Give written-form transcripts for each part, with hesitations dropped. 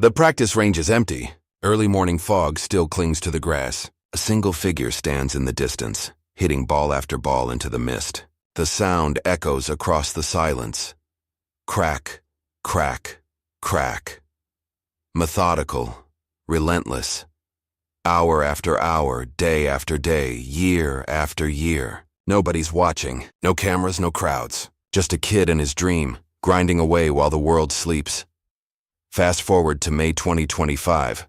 The practice range is empty. Early morning fog still clings to the grass. A single figure stands in the distance, hitting ball after ball into the mist. The sound echoes across the silence. Crack, crack, crack. Methodical, relentless. Hour after hour, day after day, year after year. Nobody's watching. No cameras, no crowds. Just a kid and his dream, grinding away while the world sleeps. Fast forward to May 2025.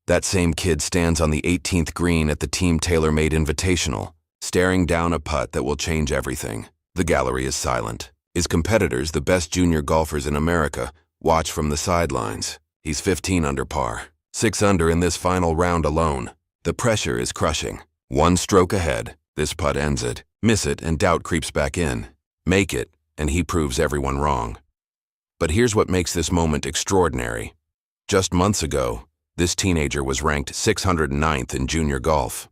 That same kid stands on the 18th green at the Team TaylorMade Invitational, staring down a putt that will change everything. The gallery is silent. His competitors, the best junior golfers in America, watch from the sidelines. He's 15 under par, 6 under in this final round alone. The pressure is crushing. One stroke ahead, this putt ends it. Miss it, and doubt creeps back in. Make it, and he proves everyone wrong. But here's what makes this moment extraordinary. Just months ago, this teenager was ranked 609th in junior golf.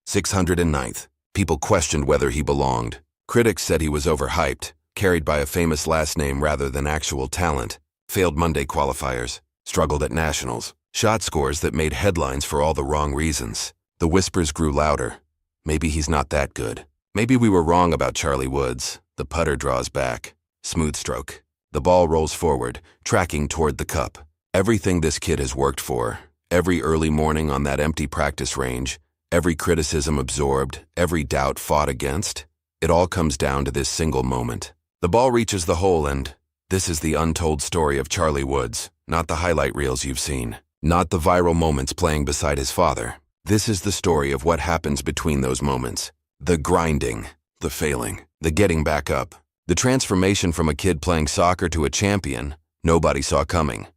609th. People questioned whether he belonged. Critics said he was overhyped, carried by a famous last name rather than actual talent, failed Monday qualifiers, struggled at nationals, shot scores that made headlines for all the wrong reasons. The whispers grew louder. Maybe he's not that good. Maybe we were wrong about Charlie Woods. The putter draws back. Smooth stroke. The ball rolls forward, tracking toward the cup. Everything this kid has worked for, every early morning on that empty practice range, every criticism absorbed, every doubt fought against, it all comes down to this single moment. The ball reaches the hole, and this is the untold story of Charlie Woods, not the highlight reels you've seen, not the viral moments playing beside his father. This is the story of what happens between those moments. The grinding, the failing, the getting back up, the transformation from a kid playing soccer to a champion nobody saw coming.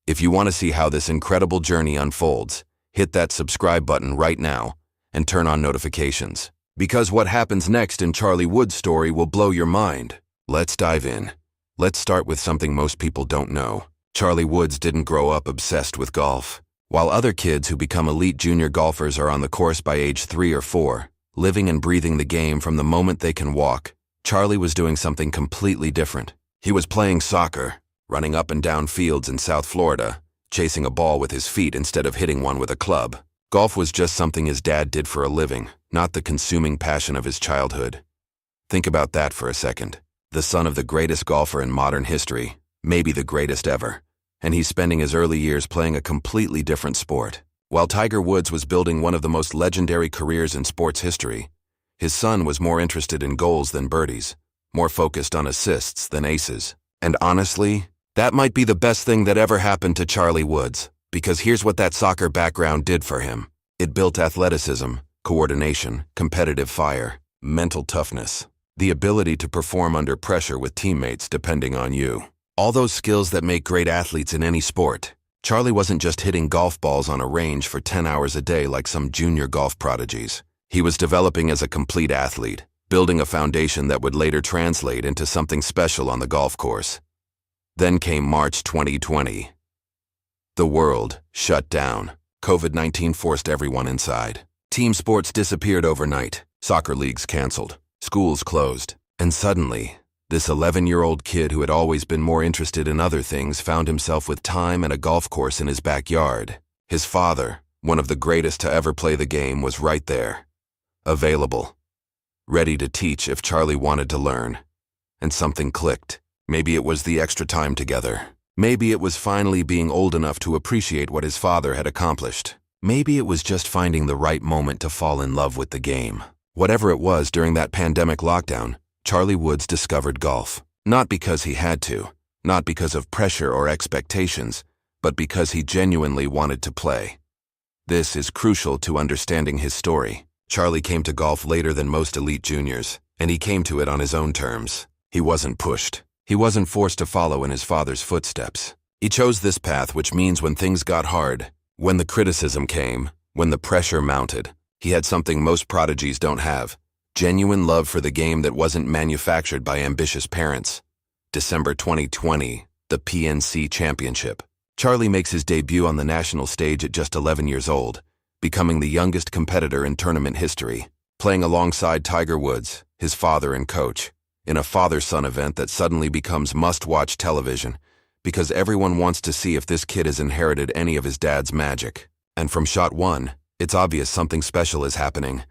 If you want to see how this incredible journey unfolds, hit that subscribe button right now and turn on notifications. Because what happens next in Charlie Woods' story will blow your mind. Let's dive in. Let's start with something most people don't know. Charlie Woods didn't grow up obsessed with golf. While other kids who become elite junior golfers are on the course by age 3 or 4, living and breathing the game from the moment they can walk, Charlie was doing something completely different. He was playing soccer, running up and down fields in South Florida, chasing a ball with his feet instead of hitting one with a club. Golf was just something his dad did for a living, not the consuming passion of his childhood. Think about that for a second. The son of the greatest golfer in modern history, maybe the greatest ever, and he's spending his early years playing a completely different sport. While Tiger Woods was building one of the most legendary careers in sports history, his son was more interested in goals than birdies, more focused on assists than aces. And honestly, that might be the best thing that ever happened to Charlie Woods, because here's what that soccer background did for him. It built athleticism, coordination, competitive fire, mental toughness, the ability to perform under pressure with teammates depending on you. All those skills that make great athletes in any sport. Charlie wasn't just hitting golf balls on a range for 10 hours a day like some junior golf prodigies. He was developing as a complete athlete, building a foundation that would later translate into something special on the golf course. Then came March 2020. The world shut down. COVID-19 forced everyone inside. Team sports disappeared overnight. Soccer leagues canceled. Schools closed. And suddenly, this 11-year-old kid who had always been more interested in other things found himself with time and a golf course in his backyard. His father, one of the greatest to ever play the game, was right there, available, ready to teach if Charlie wanted to learn. And something clicked. Maybe it was the extra time together. Maybe it was finally being old enough to appreciate what his father had accomplished. Maybe it was just finding the right moment to fall in love with the game. Whatever it was, during that pandemic lockdown, Charlie Woods discovered golf. Not because he had to, not because of pressure or expectations, but because he genuinely wanted to play. This is crucial to understanding his story. Charlie came to golf later than most elite juniors, and he came to it on his own terms. He wasn't pushed. He wasn't forced to follow in his father's footsteps. He chose this path, which means when things got hard, when the criticism came, when the pressure mounted, he had something most prodigies don't have: genuine love for the game that wasn't manufactured by ambitious parents. December 2020, the PNC Championship. Charlie makes his debut on the national stage at just 11 years old, becoming the youngest competitor in tournament history, playing alongside Tiger Woods, his father and coach, in a father-son event that suddenly becomes must-watch television because everyone wants to see if this kid has inherited any of his dad's magic. And from shot one, it's obvious something special is happening.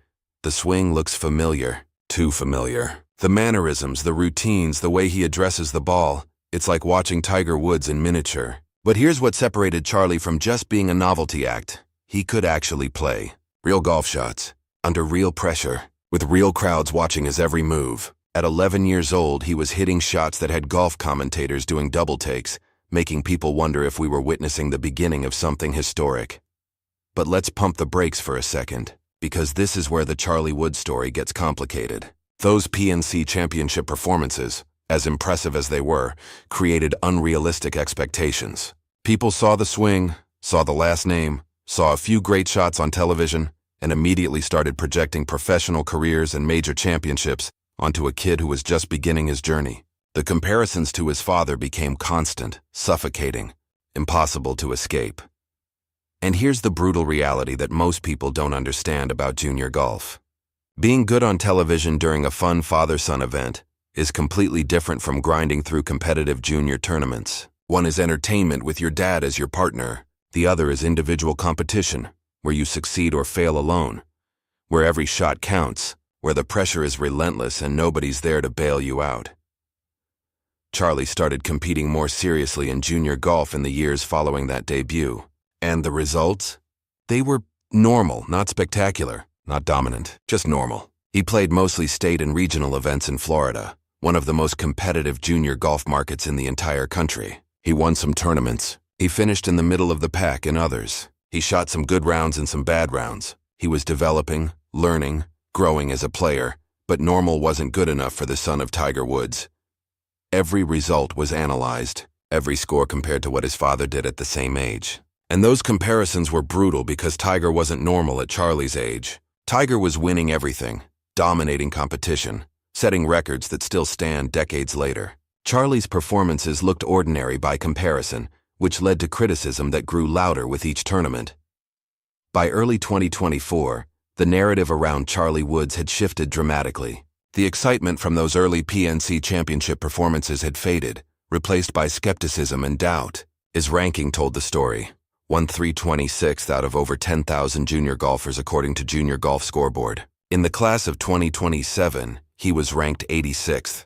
The swing looks familiar, too familiar. The mannerisms, the routines, the way he addresses the ball, it's like watching Tiger Woods in miniature. But here's what separated Charlie from just being a novelty act. He could actually play. Real golf shots, under real pressure, with real crowds watching his every move. At 11 years old, he was hitting shots that had golf commentators doing double takes, making people wonder if we were witnessing the beginning of something historic. But let's pump the brakes for a second, because this is where the Charlie Woods story gets complicated. Those PNC championship performances, as impressive as they were, created unrealistic expectations. People saw the swing, saw the last name, saw a few great shots on television, and immediately started projecting professional careers and major championships onto a kid who was just beginning his journey. The comparisons to his father became constant, suffocating, impossible to escape. And here's the brutal reality that most people don't understand about junior golf. Being good on television during a fun father-son event is completely different from grinding through competitive junior tournaments. One is entertainment with your dad as your partner. The other is individual competition, where you succeed or fail alone, where every shot counts, where the pressure is relentless and nobody's there to bail you out. Charlie started competing more seriously in junior golf in the years following that debut. And the results? They were normal, not spectacular, not dominant, just normal. He played mostly state and regional events in Florida, one of the most competitive junior golf markets in the entire country. He won some tournaments. He finished in the middle of the pack in others. He shot some good rounds and some bad rounds. He was developing, learning, growing as a player, but normal wasn't good enough for the son of Tiger Woods. Every result was analyzed, every score compared to what his father did at the same age. And those comparisons were brutal because Tiger wasn't normal at Charlie's age. Tiger was winning everything, dominating competition, setting records that still stand decades later. Charlie's performances looked ordinary by comparison, which led to criticism that grew louder with each tournament. By early 2024, the narrative around Charlie Woods had shifted dramatically. The excitement from those early PNC championship performances had faded, replaced by skepticism and doubt. His ranking told the story. 326th out of over 10,000 junior golfers according to Junior Golf Scoreboard. In the class of 2027, he was ranked 86th.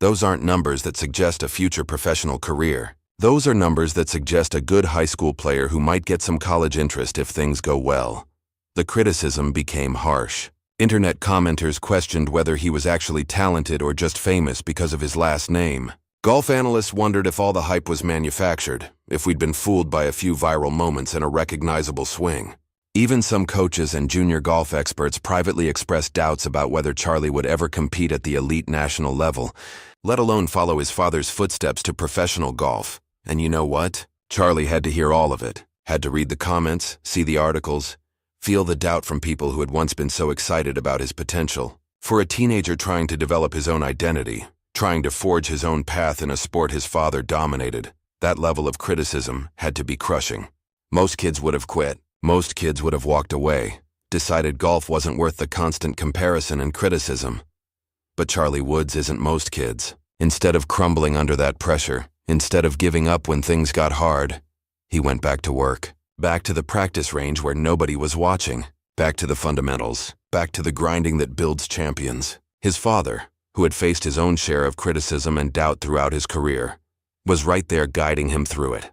Those aren't numbers that suggest a future professional career. Those are numbers that suggest a good high school player who might get some college interest if things go well. The criticism became harsh. Internet commenters questioned whether he was actually talented or just famous because of his last name. Golf analysts wondered if all the hype was manufactured, if we'd been fooled by a few viral moments and a recognizable swing. Even some coaches and junior golf experts privately expressed doubts about whether Charlie would ever compete at the elite national level, let alone follow his father's footsteps to professional golf. And you know what? Charlie had to hear all of it, had to read the comments, see the articles, feel the doubt from people who had once been so excited about his potential. For a teenager trying to develop his own identity, trying to forge his own path in a sport his father dominated, that level of criticism had to be crushing. Most kids would have quit. Most kids would have walked away, decided golf wasn't worth the constant comparison and criticism. But Charlie Woods isn't most kids. Instead of crumbling under that pressure, instead of giving up when things got hard, he went back to work, back to the practice range where nobody was watching, back to the fundamentals, back to the grinding that builds champions. His father, who had faced his own share of criticism and doubt throughout his career, was right there guiding him through it.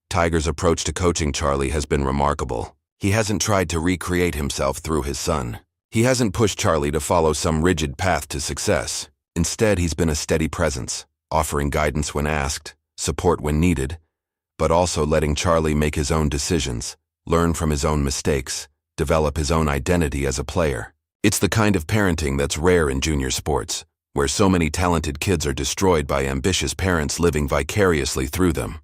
Tiger's approach to coaching Charlie has been remarkable. He hasn't tried to recreate himself through his son. He hasn't pushed Charlie to follow some rigid path to success. Instead, he's been a steady presence, offering guidance when asked, support when needed, but also letting Charlie make his own decisions, learn from his own mistakes, develop his own identity as a player. It's the kind of parenting that's rare in junior sports, where so many talented kids are destroyed by ambitious parents living vicariously through them.